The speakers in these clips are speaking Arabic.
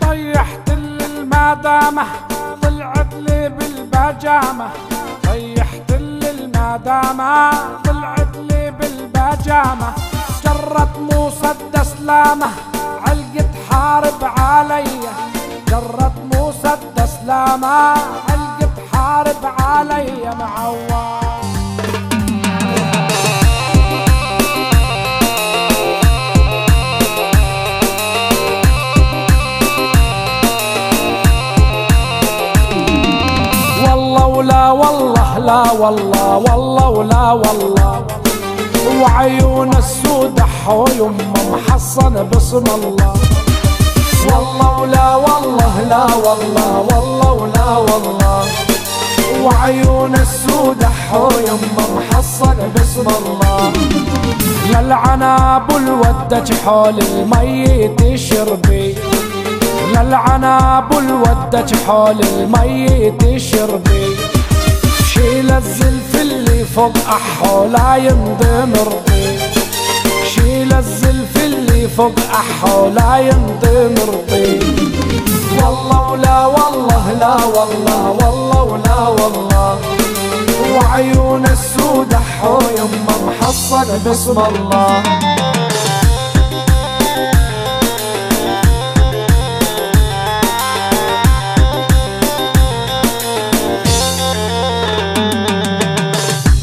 طيحت المدامة طلعت لي بالبجامة، طيحت المدامة طلعت لي بالبجامة، جرت مسدس لامه علقت حارب عليا، جرت مسدس لامه علقت حارب عليا معوار. ولا والله لا والله والله ولا والله، وعيون السود حو يمه محصن باسم الله. والله ولا والله لا والله والله ولا والله، وعيون السود حو يمه محصن باسم الله. للعناب الود حول الميت يشربي، للعناب الود حول الميت شربي، شيل الزلف اللي فوق أحو لا يندم رضي، شيل الزلف اللي فوق أحو لا يندم رضي. والله ولا والله لا والله والله ولا والله، وعيون السود أحو يمه محصن باسم الله.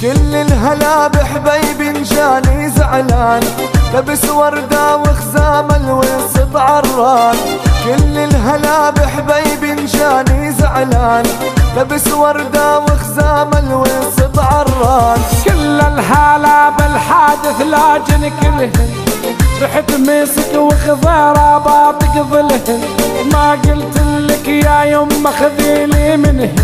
كل الهلا بحبيبي جاني زعلان، لبس وردة وخزام الوسط عران. كل الهلا بحبيبي جاني زعلان، لبس وردة وخزام الوسط عران. كل الهلا بالحادث لاجن كلهن، رحت مسك وخضيرة باطق ظلهن. ما قلت لك يا يمه خذيلي منهن،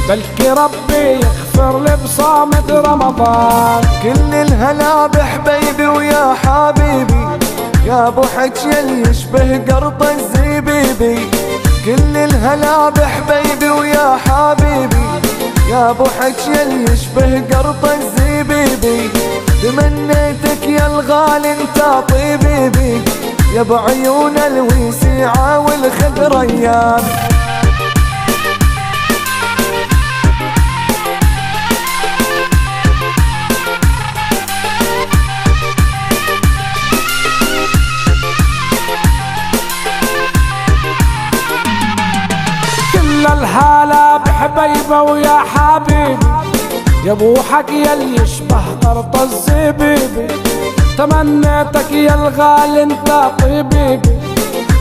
بلكي ربي يغفر لي بصامت رمضان. كل الهلا بحبيبي ويا حبيبي، يا ابو حكي اللي يشبه قرط الزبيبي. كل الهلا بحبيبي ويا حبيبي، يا ابو حكي اللي يشبه قرط الزبيبي. تمنيتك يا الغالي انت طبيبي، يا بعيون الوسيعة والخضريان. الهلا بحبيبه ويا حبيبي، يا ابو حكي اللي يشبه قرط الزبيبي. تمنيتك يا الغالي انت طبيبي،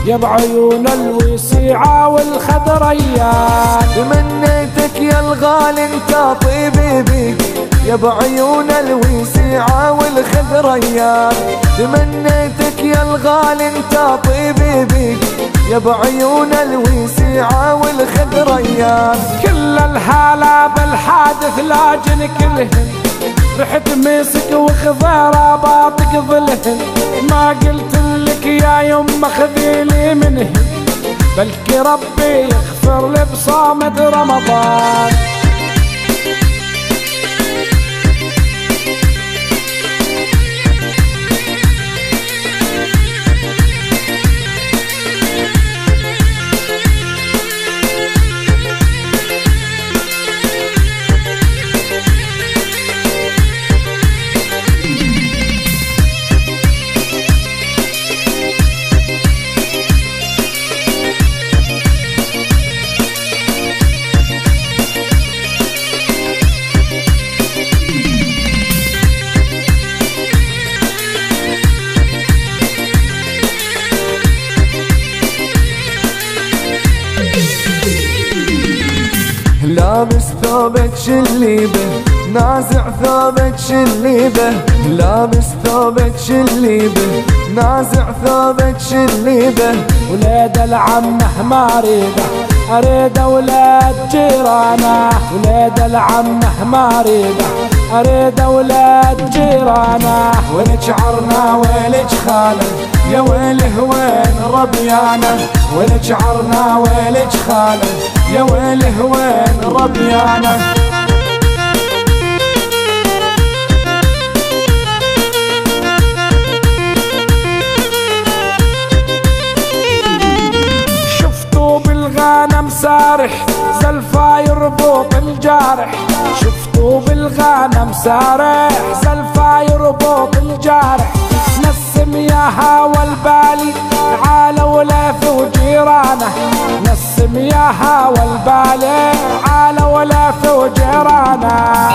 يا بعيون الوسيعة والخضريان. تمنيتك يا الغالي انت طبيبي، يا بعيون الوسيعة والخضريان. تمنيتك يا الغالي انت طبيبي، يا بعيون الوسيعة والخضريان. كل الهلا بالحادث لاجن كلهن، رحت مسك وخضيرة باطق ظلهن. ما قلت لك يا يمه خذيلي منهن، بلكي ربي يغفر لي بصامت رمضان. لابس ثوبك شليبه، نازع ثوبك شليبه. لابس ثوبك شليبه، نازع ثوبك شليبه. ولاد العمه ما اريده، اريد اولاد جيرانه. ولاد العمه ما اريده، اريد اولاد جيرانه. ولك عرنا ولك خاله، يا ويله وين ربيانه. ولك عرنا ولك خاله، يا ويله وين ربيانه. بالغنم سارح زلفا يربط الجارح، شفتوا بالغنم سارح زلفا يربط الجارح. نسم يا هوى البالي عالوا لافوا جيرانه، نسم يا هوى البالي عالوا لافوا جيرانه.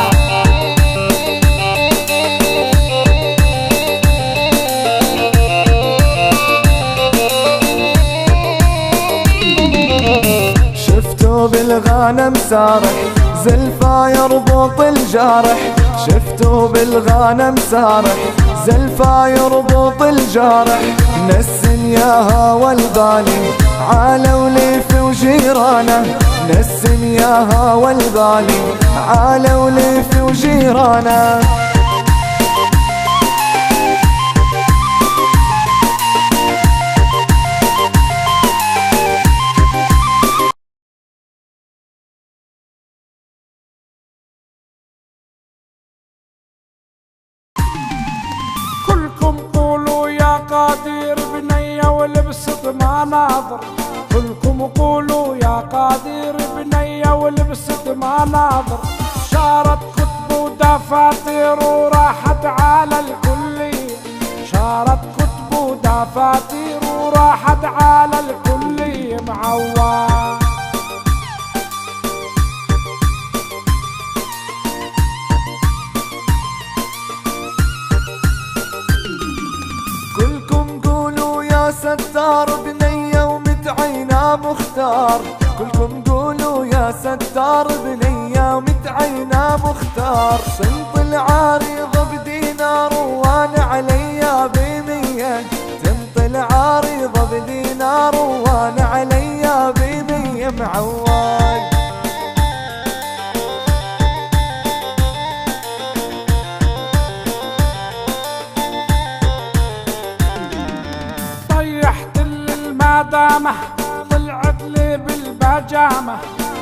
شفتوا بالغنم سارح زلفا يربط الجارح، شفتوا بالغنم سارح زلفا يربط الجارح. نسم يا هوى البالي عالوا ليف وجيرانه، نسم يا هوى البالي عالوا ليف وجيرانه. كلكم قولوا يا قادر بنية ولبست مناظر، كلكم قولوا يا قادر بنية ولبست مناظر. شارت كتب ودفاتر وراحت على الكلية، شارت كتب ودفاتر وراحت على الكلية معوض. كلكم قولوا يا ستار بنية ومتعينا مختار، كلكم قولوا يا ستار بنية ومتعينا مختار. صنط العارضة بدينار وانا عليا ب100، تنط العارضة بدينار وانا عليا ب100 معوض. طيحت المدامة طلعت لي بالبجامة،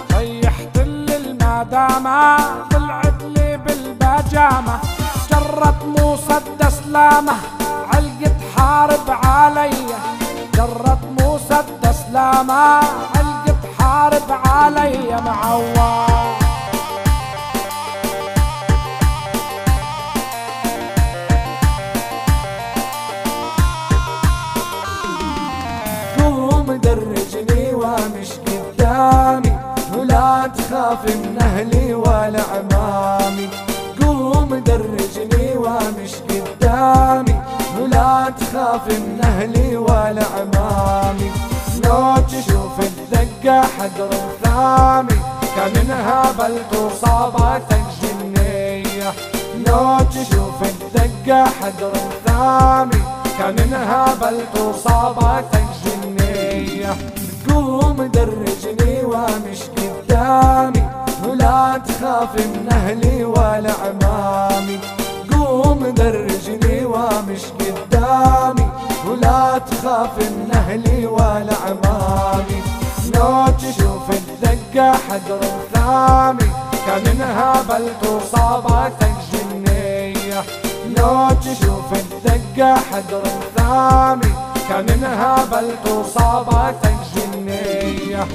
طيحت المدامة طلعت لي بالبجامة. جرت مسدس لامة علقت حارب عليا، جرت مسدس لامة علقت حارب عليا معوض. درجني ومش قدامي ولا تخاف من اهلي ولا عمامي، قوم درجني ومش قدامي ولا تخاف من اهلي ولا عمامي. لو تشوف الدقة حدر ثامي كان انهبلت وصابت الجنية، لو تشوف الدقة حدر ثامي كان انهبلت وصابت الجنية. قوم درجني ومش قدامي ولا تخاف من اهلي ولا عمامي، قوم درجني ومش قدامي ولا تخاف من اهلي ولا عمامي. لو تشوف الدقة حدر ثامي كان انهبلت وصابت الجنية، لو تشوف الدقة حدر ثامي كان انهبلت وصابت الجنية.